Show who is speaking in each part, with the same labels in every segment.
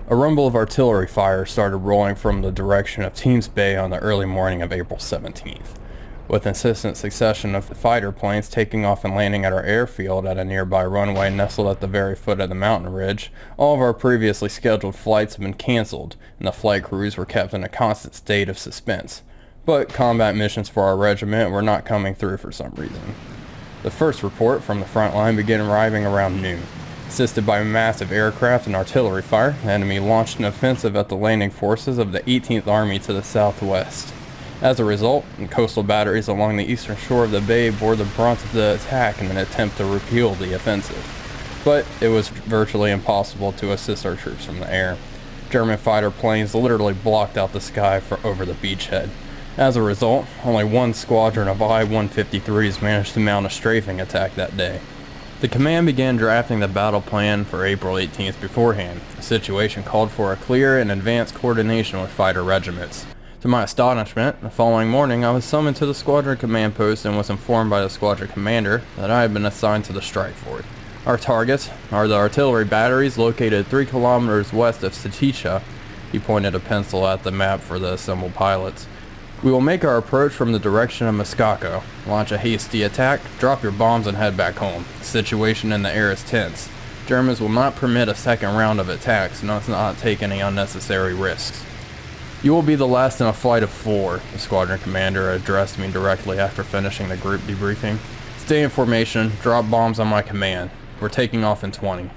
Speaker 1: A rumble of artillery fire started rolling from the direction of Teams Bay on the early morning of April 17th, with an insistent succession of fighter planes taking off and landing at our airfield at a nearby runway nestled at the very foot of the mountain ridge. All of our previously scheduled flights had been cancelled, and the flight crews were kept in a constant state of suspense. But combat missions for our regiment were not coming through for some reason. The first report from the front line began arriving around noon. Assisted by massive aircraft and artillery fire, the enemy launched an offensive at the landing forces of the 18th Army to the southwest. As a result, the coastal batteries along the eastern shore of the bay bore the brunt of the attack in an attempt to repeal the offensive. But it was virtually impossible to assist our troops from the air. German fighter planes literally blocked out the sky over the beachhead. As a result, only one squadron of I-153s managed to mount a strafing attack that day. The command began drafting the battle plan for April 18th beforehand. The situation called for a clear and advanced coordination with fighter regiments. To my astonishment, the following morning I was summoned to the squadron command post and was informed by the squadron commander that I had been assigned to the strike force. Our targets are the artillery batteries located 3 kilometers west of Tehnochat. He pointed a pencil at the map for the assembled pilots. We will make our approach from the direction of Muskako, launch a hasty attack, drop your bombs and head back home. The situation in the air is tense. Germans will not permit a second round of attacks and must not take any unnecessary risks. You will be the last in a flight of 4, the squadron commander addressed me directly after finishing the group debriefing. Stay in formation, drop bombs on my command. We're taking off in 20.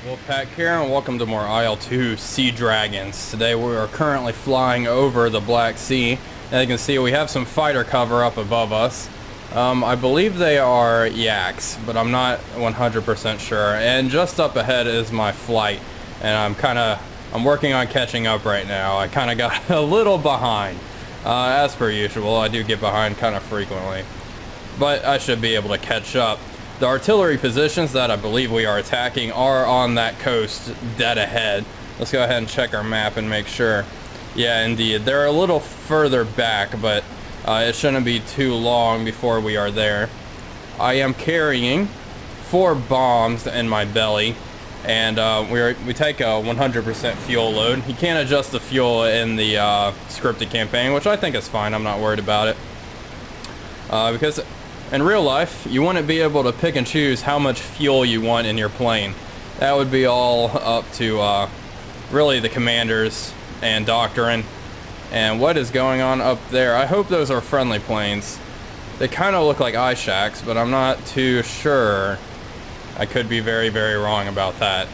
Speaker 1: Wolfpack here, and welcome to more IL-2 Sea Dragons. Today we are currently flying over the Black Sea. As you can see, we have some fighter cover up above us. I believe they are yaks, but I'm not 100% sure. And just up ahead is my flight, and I'm working on catching up right now. I kind of got a little behind. As per usual, I do get behind kind of frequently, but I should be able to catch up. The artillery positions that I believe we are attacking are on that coast dead ahead. Let's go ahead and check our map and make sure. Yeah, indeed. They're a little further back, but it shouldn't be too long before we are there. I am carrying 4 bombs in my belly, and we take a 100% fuel load. You can't adjust the fuel in the scripted campaign, which I think is fine. I'm not worried about it. Because in real life, you wouldn't be able to pick and choose how much fuel you want in your plane. That would be all up to really the commanders and doctrine. And what is going on up there? I hope those are friendly planes. They kind of look like eye shacks, but I'm not too sure. I could be very, very wrong about that.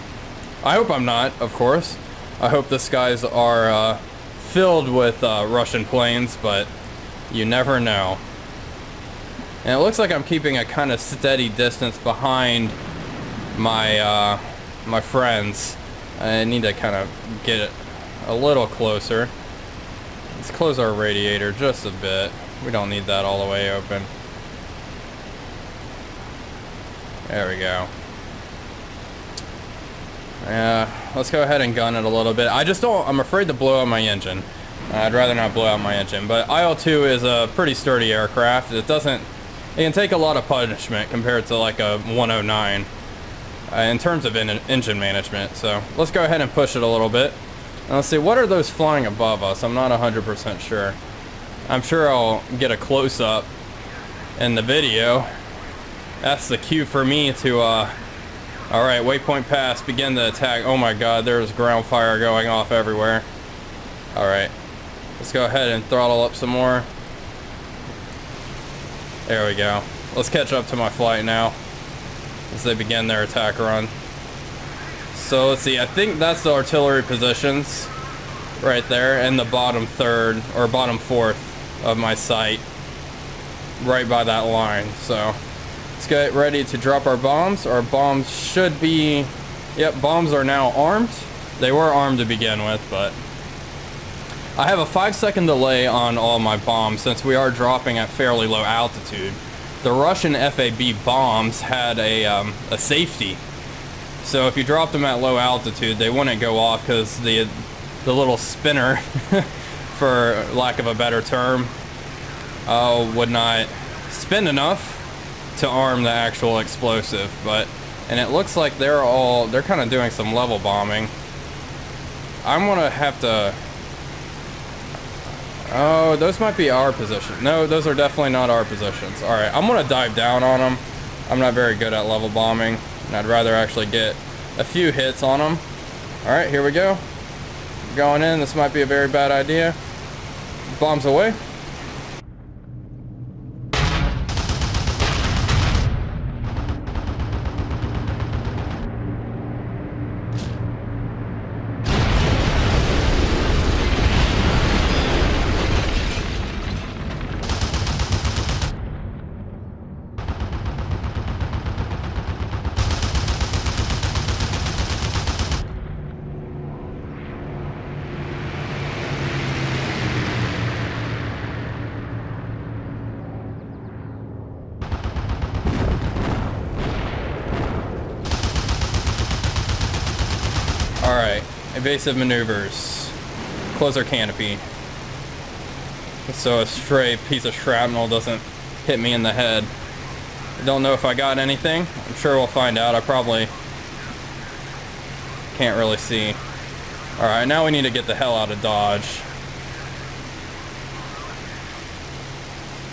Speaker 1: I hope I'm not, of course. I hope the skies are filled with Russian planes, but you never know. And it looks like I'm keeping a kind of steady distance behind my my friends. I need to kind of get it a little closer. Let's close our radiator just a bit. We don't need that all the way open. There we go. Let's go ahead and gun it a little bit. I'm afraid to blow out my engine. I'd rather not blow out my engine, but IL-2 is a pretty sturdy aircraft. It can take a lot of punishment compared to like a 109 in terms of engine management. So let's go ahead and push it a little bit. And let's see, what are those flying above us? I'm not 100% sure. I'm sure I'll get a close-up in the video. That's the cue for me to, alright, waypoint pass, begin the attack. Oh my god, there's ground fire going off everywhere. Alright, let's go ahead and throttle up some more. There we go. Let's catch up to my flight now as they begin their attack run. So let's see, I think that's the artillery positions right there in the bottom third or bottom fourth of my sight, right by that line. So let's get ready to drop our bombs. Our bombs should be, yep, bombs are now armed. They were armed to begin with, but I have a 5-second delay on all my bombs since we are dropping at fairly low altitude. The Russian FAB bombs had a safety. So if you dropped them at low altitude, they wouldn't go off because the little spinner, for lack of a better term, would not spin enough to arm the actual explosive. And it looks like they're kind of doing some level bombing. I'm gonna have to... Oh, those might be our position. No, those are definitely not our positions. Alright, I'm gonna dive down on them. I'm not very good at level bombing, and I'd rather actually get a few hits on them. Alright, here we go. Going in, this might be a very bad idea. Bombs away. Alright, evasive maneuvers. Close our canopy, so a stray piece of shrapnel doesn't hit me in the head. I don't know if I got anything. I'm sure we'll find out. I probably can't really see. Alright, now we need to get the hell out of Dodge.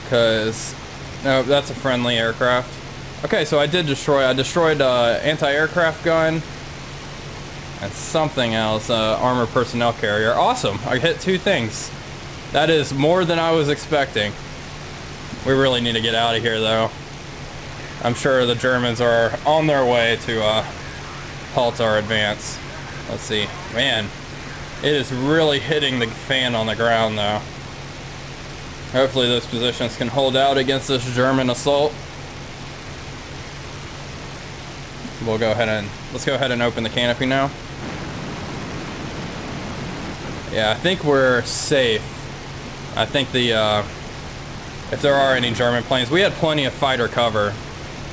Speaker 1: Because... no, that's a friendly aircraft. Okay, so I destroyed anti-aircraft gun. And something else, armored personnel carrier. Awesome, I hit 2 things. That is more than I was expecting. We really need to get out of here though. I'm sure the Germans are on their way to halt our advance. Let's see. Man, it is really hitting the fan on the ground though. Hopefully those positions can hold out against this German assault. We'll go ahead and, let's go ahead and open the canopy now. Yeah, I think we're safe. I think if there are any German planes, we had plenty of fighter cover.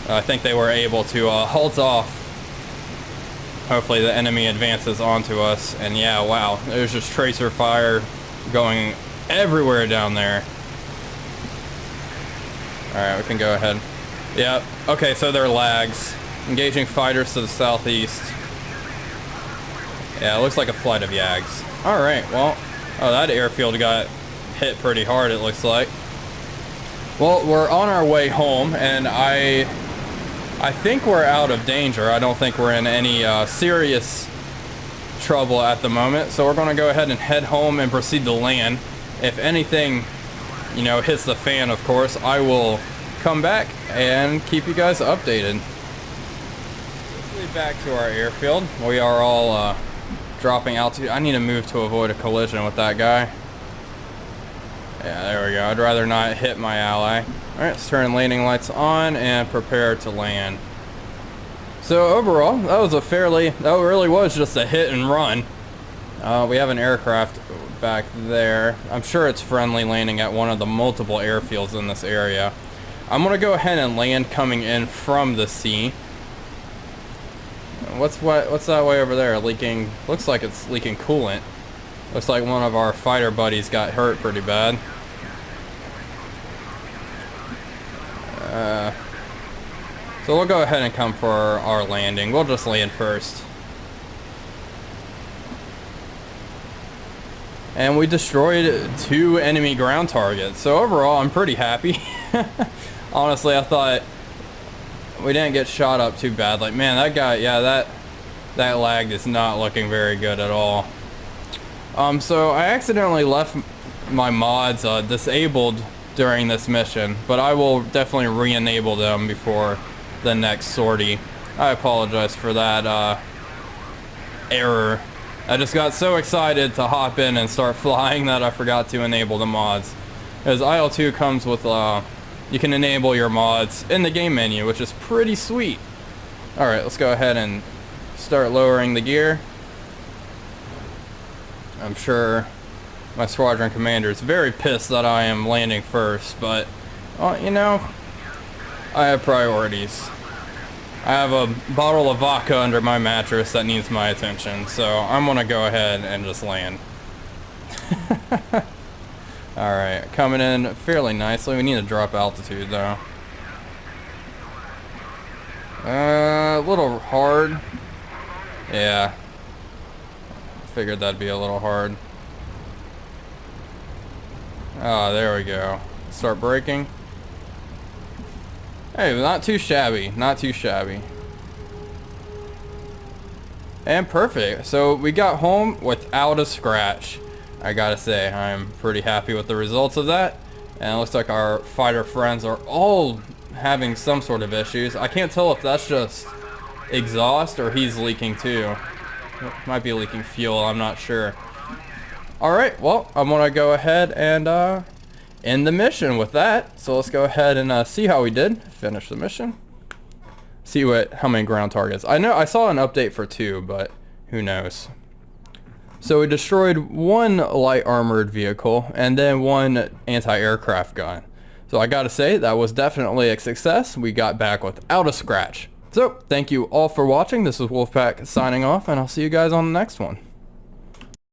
Speaker 1: I think they were able to halt off. Hopefully the enemy advances onto us. And yeah, wow, there's just tracer fire going everywhere down there. Alright, we can go ahead. Yep, okay, so they're lags. Engaging fighters to the southeast. Yeah, it looks like a flight of Yags. Alright, well, oh, that airfield got hit pretty hard, it looks like. Well, we're on our way home, and I think we're out of danger. I don't think we're in any serious trouble at the moment, so we're going to go ahead and head home and proceed to land. If anything, you know, hits the fan, of course, I will come back and keep you guys updated. Back to our airfield. We are all dropping altitude. I need to move to avoid a collision with that guy. Yeah, there we go. I'd rather not hit my ally. Alright, let's turn landing lights on and prepare to land. So overall, that really was just a hit and run. We have an aircraft back there. I'm sure it's friendly, landing at one of the multiple airfields in this area. I'm gonna go ahead and land coming in from the sea. What's that way over there? Leaking, looks like it's leaking coolant. Looks like one of our fighter buddies got hurt pretty bad. So we'll go ahead and come for our landing. We'll just land first. And we destroyed 2 enemy ground targets. So overall, I'm pretty happy. Honestly, I thought we didn't get shot up too bad. Like, man, that guy, yeah, that lag is not looking very good at all. So I accidentally left my mods disabled during this mission, but I will definitely re-enable them before the next sortie. I apologize for that error. I just got so excited to hop in and start flying that I forgot to enable the mods. Because IL-2 comes with you can enable your mods in the game menu, which is pretty sweet. Alright, let's go ahead and start lowering the gear. I'm sure my squadron commander is very pissed that I am landing first, but, well, you know, I have priorities. I have a bottle of vodka under my mattress that needs my attention, so I'm gonna go ahead and just land. Alright, coming in fairly nicely. We need to drop altitude though. A little hard. Yeah. Figured that'd be a little hard. Oh, there we go. Start braking. Hey, not too shabby. Not too shabby. And perfect. So we got home without a scratch. I gotta say, I'm pretty happy with the results of that. And it looks like our fighter friends are all having some sort of issues. I can't tell if that's just exhaust or he's leaking too. Might be leaking fuel, I'm not sure. Alright, well, I'm gonna go ahead and end the mission with that. So let's go ahead and see how we did. Finish the mission. See how many ground targets. I know I saw an update for 2, but who knows. So we destroyed 1 light armored vehicle and then 1 anti-aircraft gun. So I gotta say, that was definitely a success. We got back without a scratch. So thank you all for watching. This is Wolfpack signing off, and I'll see you guys on the next one.